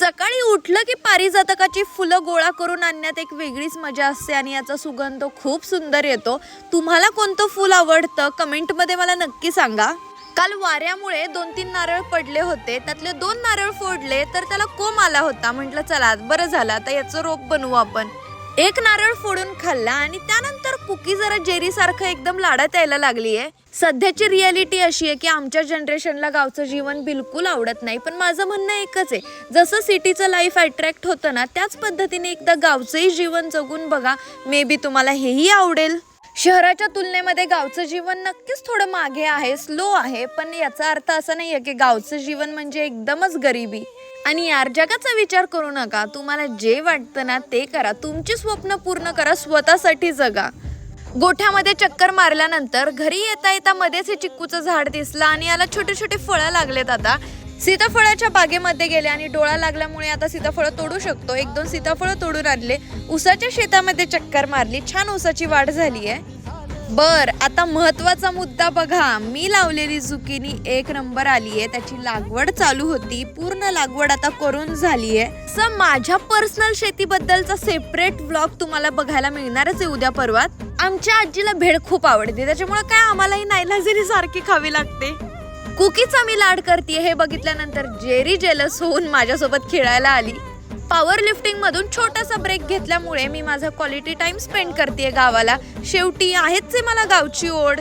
सकाळी उठलं की पारिजातकाची फुलं गोळा करून आणण्यात एक वेगळीच मजा असते आणि याचा सुगंध खूप सुंदर येतो। तुम्हाला कोणतं फूल आवडतं कमेंटमध्ये मला नक्की सांगा। काल वाऱ्यामुळे 2-3 नारळ पडले होते, त्यातले 2 नारळ फोडले तर त्याला कोंब आला होता। म्हटलं चला बरं झालं, आता याचं रोप बनवू आपण। एक नारळ फोडून खाल्ला आणि त्यानंतर कुकी जरा जेरी सारखं एकदम लाडात यायला लागलीये। सध्याची रियालिटी अशी आहे की आमच्या जनरेशनला गावचं जीवन बिलकुल आवडत नाही, पण माझं म्हणणं एकच आहे, जसं सिटीचं लाईफ अट्रॅक्ट होतं ना त्याच पद्धतीने एकदा गावचंही जीवन जगून बघा, मे बी तुम्हाला हेही आवडेल। शहराच्या तुलनेमध्ये गावचं जीवन नक्कीच थोडं मागे आहे, स्लो आहे, पण याचा अर्थ असा नाहीये की गावचं जीवन म्हणजे एकदमच गरिबी। आणि यार जगाचा विचार करू नका, तुम्हाला जे वाटतं ना ते करा, तुमची स्वप्न पूर्ण करा, स्वतःसाठी जगा। गोठ्यामध्ये चक्कर मारल्यानंतर घरी येता येता मध्येच हे चिक्कूचं झाड दिसलं आणि याला छोटे छोटे फळं लागलेत। आता सीताफळाच्या बागेमध्ये गेले आणि डोळा लागल्यामुळे आता सीताफळं तोडू शकतो। 1-2 सीताफळं तोडून आणले, उसाच्या शेतामध्ये चक्कर मारली, छान उसाची वाढ झाली आहे। बर आता महत्वाचा मुद्दा बघा, मी लावलेली झुकिनी 1 नंबर आलीये, त्याची लागवड चालू होती, पूर्ण लागवड आता करून झालीये। माझ्या पर्सनल शेतीबद्दलचा सेपरेट व्लॉग तुम्हाला बघायला मिळणारच आहे उद्या परवात। आमच्या आजीला भेळ खूप आवडते, त्याच्यामुळे काय आम्हालाही नाईलाजाने सारखी खावी लागते। कुकीचा मी लाड करते हे बघितल्यानंतर जेरी जेलस होऊन माझ्यासोबत खेळायला आली। पॉवर लिफ्टिंग मधून छोटासा ब्रेक घेतल्यामुळे मी माझा क्वालिटी टाइम स्पेंड करते गावाला। शेवटी आहेच मला गावची ओढ।